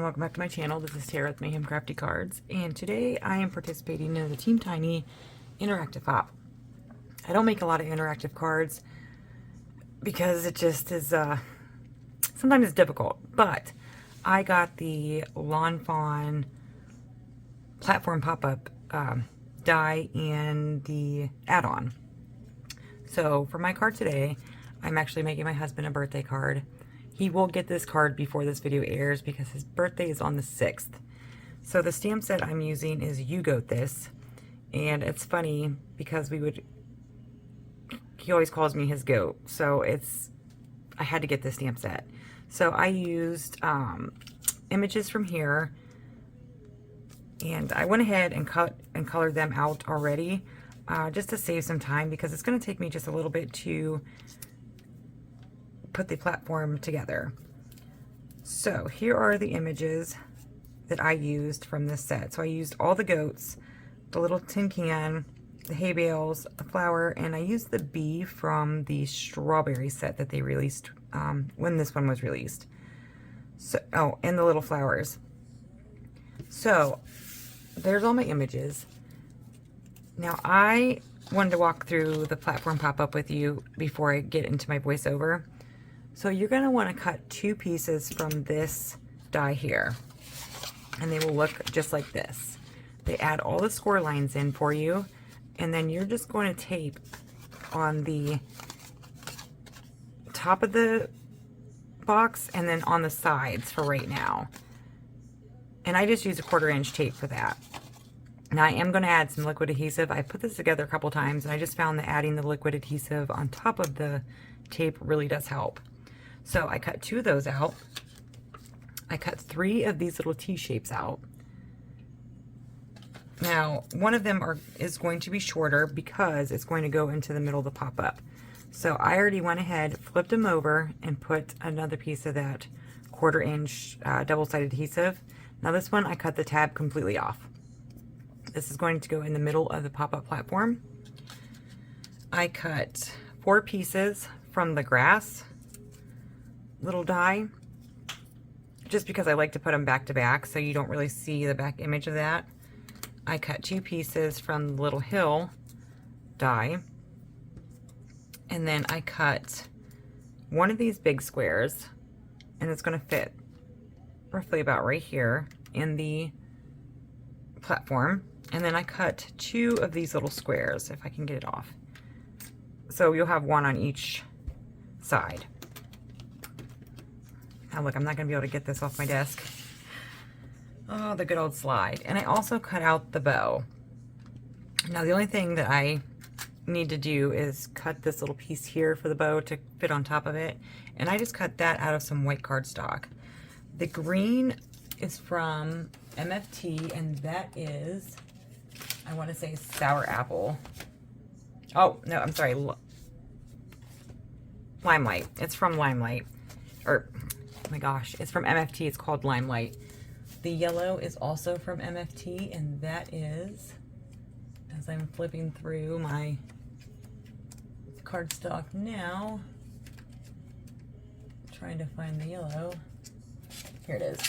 welcome back to my channel. This is Tara with Mayhem Crafty Cards, and today I am participating in the Team Tiny interactive hop. I don't make a lot of interactive cards because it just is sometimes it's difficult, but I got the Fawn platform pop-up die and the add-on. So for my card today, I'm actually making my husband a birthday card. He will get this card before this video airs because his birthday is on the 6th. So the stamp set I'm using is You Goat This. And it's funny because he always calls me his goat. So I had to get this stamp set. So I used images from here. And I went ahead and cut and colored them out already just to save some time because it's going to take me just a little bit to put the platform together. So here are the images that I used from this set. So I used all the goats, the little tin can, the hay bales, the flower, and I used the bee from the strawberry set that they released when this one was released. So, oh, and the little flowers. So there's all my images. Now I wanted to walk through the platform pop-up with you before I get into my voiceover. So you're going to want to cut 2 pieces from this die here, and they will look just like this. They add all the score lines in for you, and then you're just going to tape on the top of the box and then on the sides for right now. And I just use a 1/4 inch tape for that. Now I am going to add some liquid adhesive. I put this together a couple times, and I just found that adding the liquid adhesive on top of the tape really does help. So I cut 2 of those out. I cut 3 of these little T-shapes out. Now, one of them is going to be shorter because it's going to go into the middle of the pop-up. So I already went ahead, flipped them over, and put another piece of that 1/4 inch double-sided adhesive. Now this one, I cut the tab completely off. This is going to go in the middle of the pop-up platform. I cut 4 pieces from the grass little die, just because I like to put them back to back so you don't really see the back image of that. I cut 2 pieces from the little hill die, and then I cut one of these big squares, and it's going to fit roughly about right here in the platform. And then I cut 2 of these little squares, if I can get it off. So you'll have one on each side. Now look, I'm not going to be able to get this off my desk. Oh, the good old slide. And I also cut out the bow. Now the only thing that I need to do is cut this little piece here for the bow to fit on top of it. And I just cut that out of some white cardstock. The green is from MFT, and that is, I want to say, sour apple. Oh, no, I'm sorry. Limelight. It's from Limelight. Or, oh my gosh, it's from MFT. It's called Limelight. The yellow is also from MFT, and that is, as I'm flipping through my cardstock now, trying to find the yellow. Here it is.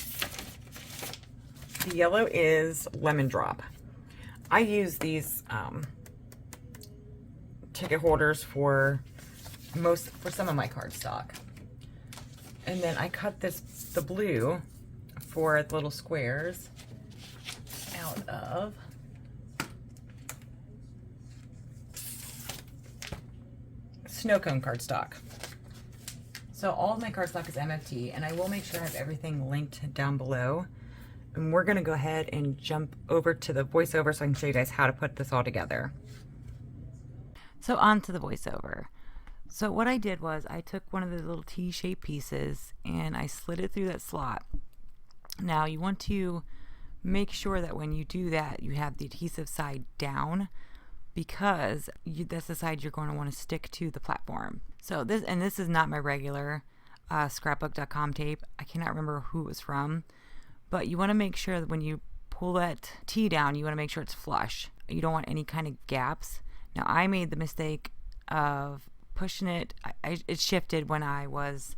The yellow is Lemon Drop. I use these ticket holders for some of my cardstock. And then I cut the blue for the little squares out of snow cone cardstock. So all of my cardstock is MFT, and I will make sure I have everything linked down below. And we're going to go ahead and jump over to the voiceover so I can show you guys how to put this all together. So on to the voiceover. So what I did was I took one of the little T-shaped pieces and I slid it through that slot. Now you want to make sure that when you do that, you have the adhesive side down, because that's the side you're going to want to stick to the platform. So this is not my regular scrapbook.com tape. I cannot remember who it was from, but you want to make sure that when you pull that T down, you want to make sure it's flush. You don't want any kind of gaps. Now I made the mistake of pushing it. It shifted when I was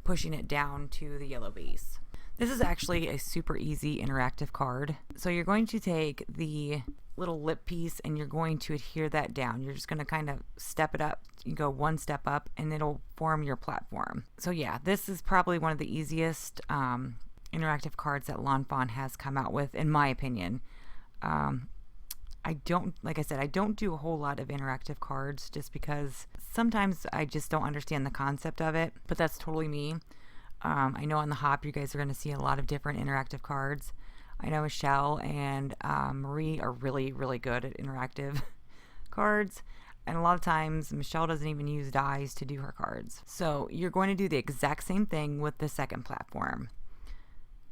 pushing it down to the yellow base. This is actually a super easy interactive card. So you're going to take the little lip piece and you're going to adhere that down. You're just going to kind of step it up. You go one step up and it'll form your platform. So yeah, this is probably one of the easiest interactive cards that Fawn has come out with, in my opinion. Like I said, I don't do a whole lot of interactive cards just because sometimes I just don't understand the concept of it, but that's totally me. I know on the Hop, you guys are going to see a lot of different interactive cards. I know Michelle and Marie are really, really good at interactive cards. And a lot of times, Michelle doesn't even use dies to do her cards. So you're going to do the exact same thing with the second platform.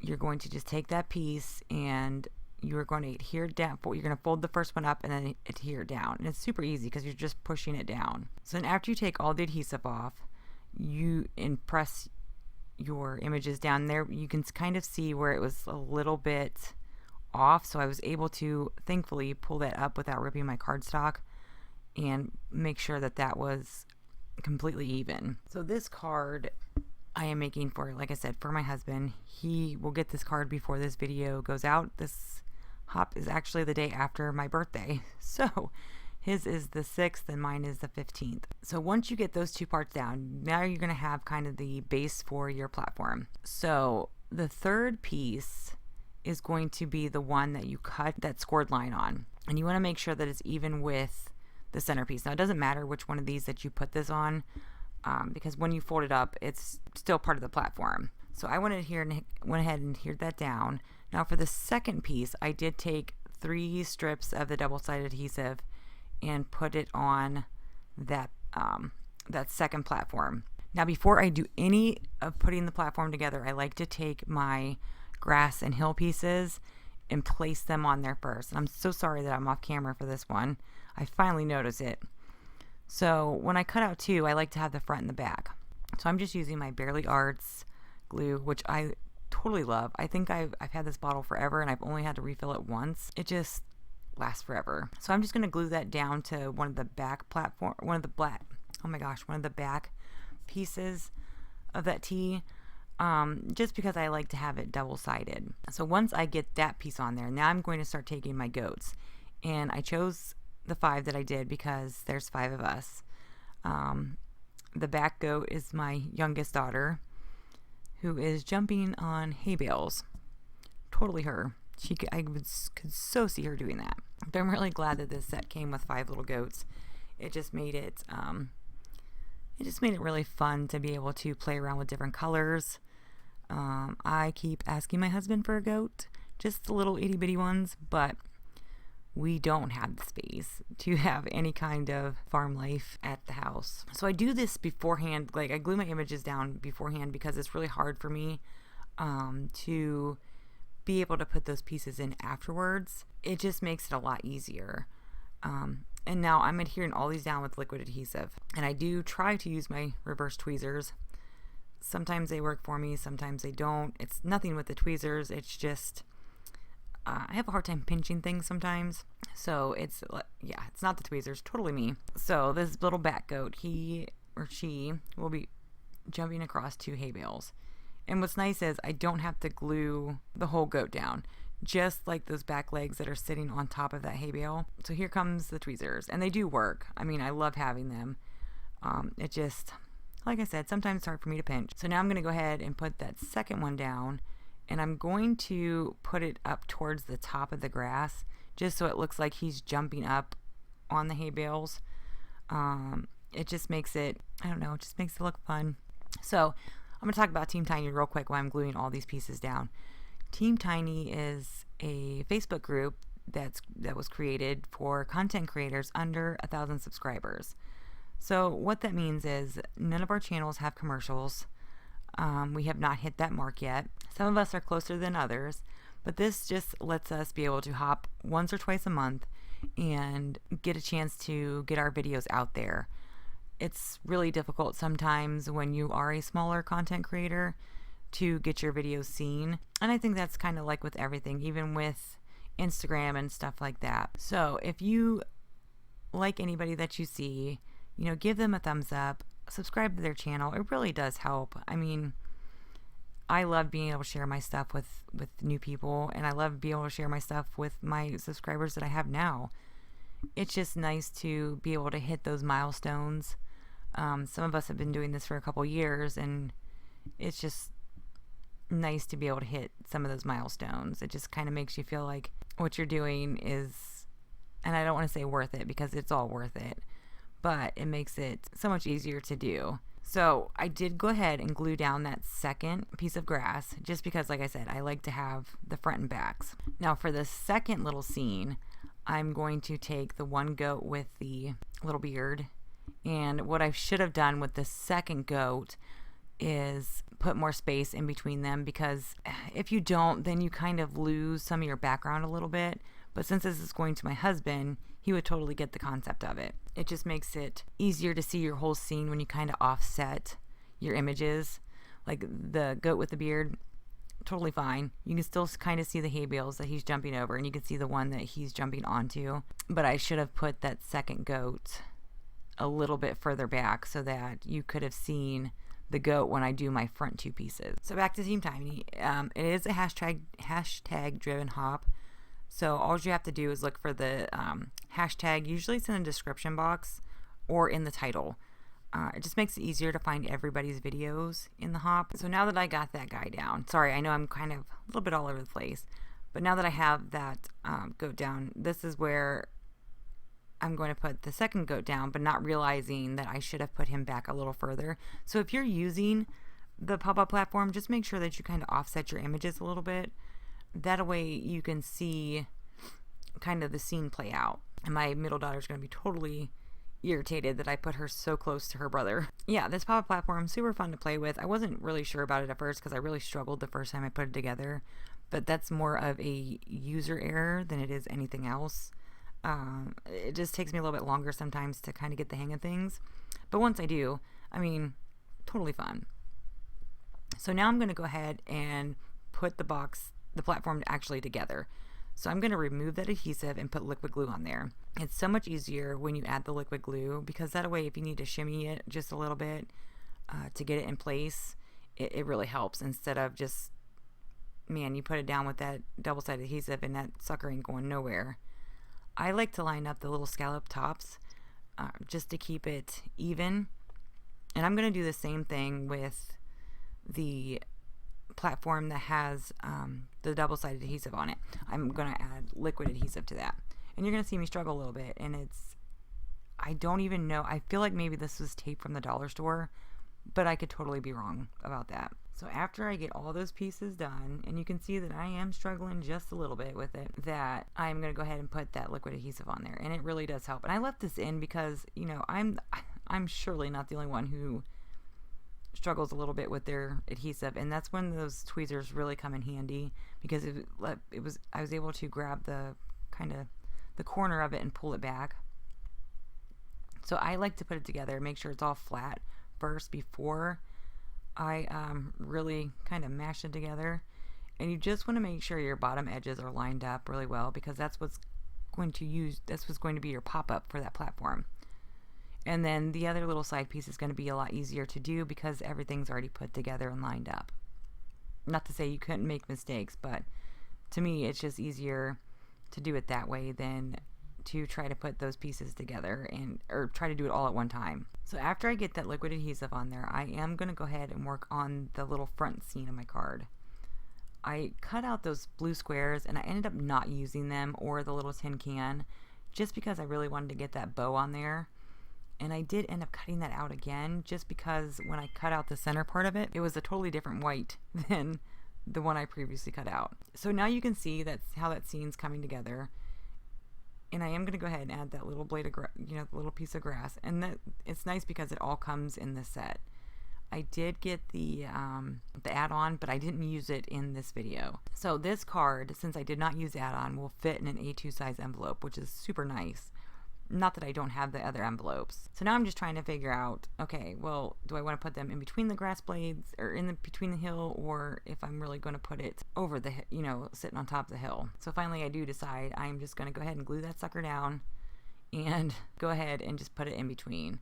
You're going to just take that piece and you're going to adhere down. You're going to fold the first one up and then adhere down. And it's super easy because you're just pushing it down. So then after you take all the adhesive off, you press your images down there. You can kind of see where it was a little bit off. So I was able to, thankfully, pull that up without ripping my cardstock and make sure that that was completely even. So this card I am making for, like I said, for my husband. He will get this card before this video goes out. This Hop is actually the day after my birthday. So his is the 6th and mine is the 15th. So once you get those two parts down, now you're going to have kind of the base for your platform. So the third piece is going to be the one that you cut that scored line on. And you want to make sure that it's even with the centerpiece. Now it doesn't matter which one of these that you put this on, because when you fold it up, it's still part of the platform. So I went ahead and adhered that down. Now for the second piece, I did take 3 strips of the double-sided adhesive and put it on that second platform. Now before I do any of putting the platform together, I like to take my grass and hill pieces and place them on there first. And I'm so sorry that I'm off camera for this one. I finally noticed it. So when I cut out 2, I like to have the front and the back. So I'm just using my Barely Arts glue, which I totally love. I think I've had this bottle forever and I've only had to refill it once. It just lasts forever. So I'm just going to glue that down to one of the back pieces of that tee, just because I like to have it double-sided. So once I get that piece on there, now I'm going to start taking my goats. And I chose the 5 that I did because there's 5 of us. The back goat is my youngest daughter, who is jumping on hay bales. Totally her. I could so see her doing that. But I'm really glad that this set came with 5 little goats. It just made it really fun to be able to play around with different colors. I keep asking my husband for a goat, just the little itty bitty ones, but we don't have the space to have any kind of farm life at the house. So I do this beforehand. Like I glue my images down beforehand because it's really hard for me to be able to put those pieces in afterwards. It just makes it a lot easier. And now I'm adhering all these down with liquid adhesive. And I do try to use my reverse tweezers. Sometimes they work for me, sometimes they don't. It's nothing with the tweezers. It's just, I have a hard time pinching things sometimes. So it's not the tweezers, totally me. So this little back goat, he or she will be jumping across 2 hay bales. And what's nice is I don't have to glue the whole goat down, just like those back legs that are sitting on top of that hay bale. So here comes the tweezers, and they do work. I mean, I love having them. It just, like I said, sometimes it's hard for me to pinch. So now I'm going to go ahead and put that second one down, and I'm going to put it up towards the top of the grass, just so it looks like he's jumping up on the hay bales. It just makes it, I don't know, it just makes it look fun. So I'm going to talk about Team Tiny real quick while I'm gluing all these pieces down. Team Tiny is a Facebook group that was created for content creators under 1,000 subscribers. So what that means is none of our channels have commercials. We have not hit that mark yet. Some of us are closer than others, but this just lets us be able to hop once or twice a month and get a chance to get our videos out there. It's really difficult sometimes when you are a smaller content creator to get your videos seen. And I think that's kind of like with everything, even with Instagram and stuff like that. So if you like anybody that you see, give them a thumbs up, subscribe to their channel. It really does help. I mean, I love being able to share my stuff with new people, and I love being able to share my stuff with my subscribers that I have now. It's just nice to be able to hit those milestones. Some of us have been doing this for a couple years, and it's just nice to be able to hit some of those milestones. It just kind of makes you feel like what you're doing is, and I don't want to say worth it because it's all worth it, but it makes it so much easier to do. So I did go ahead and glue down that second piece of grass just because, like I said, I like to have the front and backs. Now for the second little scene, I'm going to take the one goat with the little beard, and what I should have done with the second goat is put more space in between them, because if you don't, then you kind of lose some of your background a little bit. But since this is going to my husband, he would totally get the concept of it. It just makes it easier to see your whole scene when you kind of offset your images. Like the goat with the beard, totally fine. You can still kind of see the hay bales that he's jumping over, and you can see the one that he's jumping onto. But I should have put that second goat a little bit further back so that you could have seen the goat when I do my front two pieces. So back to Team Tiny. It is a hashtag driven hop. So all you have to do is look for the hashtag. Usually it's in the description box or in the title. It just makes it easier to find everybody's videos in the hop. So now that I got that guy down, sorry, I know I'm kind of a little bit all over the place, but now that I have that goat down, this is where I'm going to put the second goat down, but not realizing that I should have put him back a little further. So if you're using the pop-up platform, just make sure that you kind of offset your images a little bit. That way you can see kind of the scene play out. And my middle daughter's going to be totally irritated that I put her so close to her brother. Yeah, this pop-up platform, super fun to play with. I wasn't really sure about it at first because I really struggled the first time I put it together. But that's more of a user error than it is anything else. It just takes me a little bit longer sometimes to kind of get the hang of things. But once I do, I mean, totally fun. So now I'm going to go ahead and put the platform actually together. So I'm going to remove that adhesive and put liquid glue on there. It's so much easier when you add the liquid glue, because that way if you need to shimmy it just a little bit to get it in place, it really helps, instead of just, man, you put it down with that double-sided adhesive and that sucker ain't going nowhere. I like to line up the little scallop tops just to keep it even. And I'm going to do the same thing with the platform that has the double-sided adhesive on it. I'm going to add liquid adhesive to that. And you're going to see me struggle a little bit. And I don't even know. I feel like maybe this was tape from the dollar store, but I could totally be wrong about that. So after I get all those pieces done, and you can see that I am struggling just a little bit with it, that I'm going to go ahead and put that liquid adhesive on there. And it really does help. And I left this in because, you know, I'm surely not the only one who struggles a little bit with their adhesive, and that's when those tweezers really come in handy, because I was able to grab the kind of the corner of it and pull it back. So I like to put it together, make sure it's all flat first before I really kind of mash it together. And you just want to make sure your bottom edges are lined up really well, because that's what's going to be your pop-up for that platform. And then the other little side piece is going to be a lot easier to do because everything's already put together and lined up. Not to say you couldn't make mistakes, but to me it's just easier to do it that way than to try to put those pieces together or try to do it all at one time. So after I get that liquid adhesive on there, I am going to go ahead and work on the little front scene of my card. I cut out those blue squares and I ended up not using them, or the little tin can, just because I really wanted to get that bow on there. And I did end up cutting that out again, just because when I cut out the center part of it, it was a totally different white than the one I previously cut out. So now you can see that's how that scene's coming together. And I am going to go ahead and add that little blade of the little piece of grass. And that it's nice because it all comes in this set. I did get the add-on, but I didn't use it in this video. So this card, since I did not use the add-on, will fit in an A2 size envelope, which is super nice. Not that I don't have the other envelopes. So now I'm just trying to figure out, okay, well, do I want to put them in between the grass blades, or between the hill, or if I'm really going to put it over the, sitting on top of the hill. So finally I do decide I'm just going to go ahead and glue that sucker down and go ahead and just put it in between.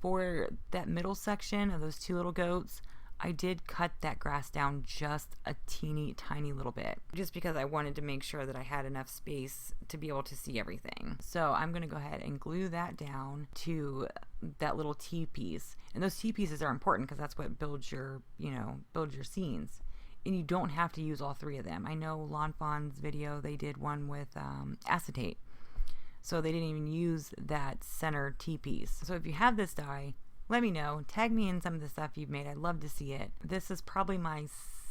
For that middle section of those two little goats, I did cut that grass down just a teeny tiny little bit, just because I wanted to make sure that I had enough space to be able to see everything. So I'm going to go ahead and glue that down to that little T piece. And those T pieces are important because that's what builds your, builds your scenes. And you don't have to use all 3 of them. I know Lawn Fawn's video, they did one with acetate. So they didn't even use that center T-piece. So if you have this die, let me know. Tag me in some of the stuff you've made. I'd love to see it. This is probably my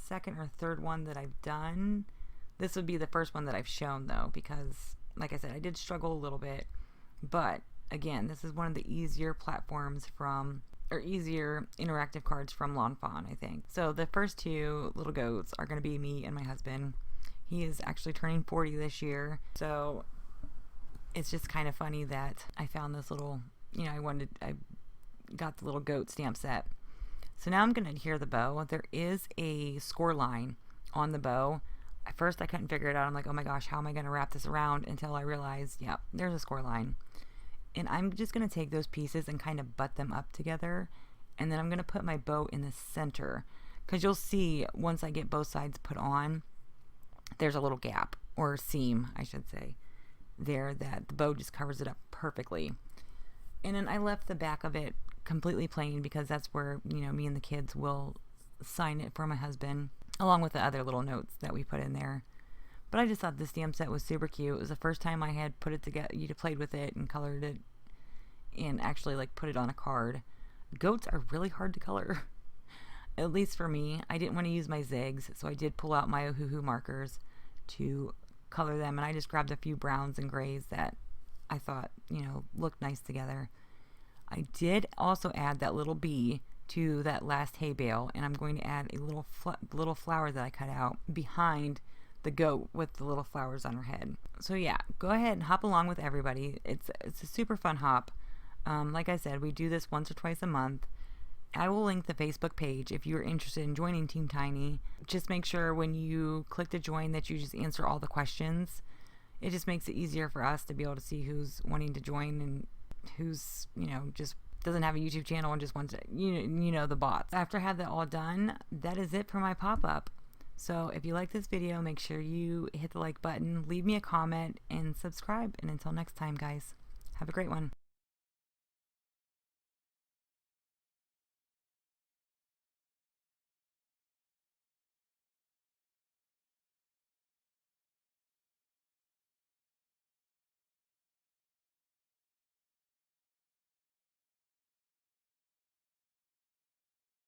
2nd or 3rd one that I've done. This would be the first one that I've shown, though, because, like I said, I did struggle a little bit. But, again, this is one of the easier platforms easier interactive cards from Lawn Fawn, I think. So the first 2 little goats are going to be me and my husband. He is actually turning 40 this year. So it's just kind of funny that I found this little, I got the little goat stamp set. So now I'm going to adhere the bow. There is a score line on the bow. At first I couldn't figure it out. I'm like, oh my gosh, how am I going to wrap this around, until I realized, yeah, there's a score line. And I'm just going to take those pieces and kind of butt them up together. And then I'm going to put my bow in the center. Because you'll see, once I get both sides put on, there's a little gap, or seam, I should say, there, that the bow just covers it up perfectly. And then I left the back of it completely plain, because that's where, me and the kids will sign it for my husband, along with the other little notes that we put in there. But I just thought the stamp set was super cute. It was the first time I had put it together, played with it and colored it, and actually put it on a card. Goats are really hard to color, at least for me. I didn't want to use my zigs, so I did pull out my Ohuhu markers to color them, and I just grabbed a few browns and grays that I thought, looked nice together. I did also add that little bee to that last hay bale, and I'm going to add a little flower that I cut out behind the goat with the little flowers on her head. So yeah, go ahead and hop along with everybody. It's a super fun hop. Like I said, we do this once or twice a month. I will link the Facebook page if you're interested in joining Team Tiny. Just make sure when you click to join that you just answer all the questions. It just makes it easier for us to be able to see who's wanting to join and who's, just doesn't have a YouTube channel and just wants to, the bots. After I have that all done, that is it for my pop-up. So if you like this video, make sure you hit the like button, leave me a comment, and subscribe. And until next time, guys, have a great one.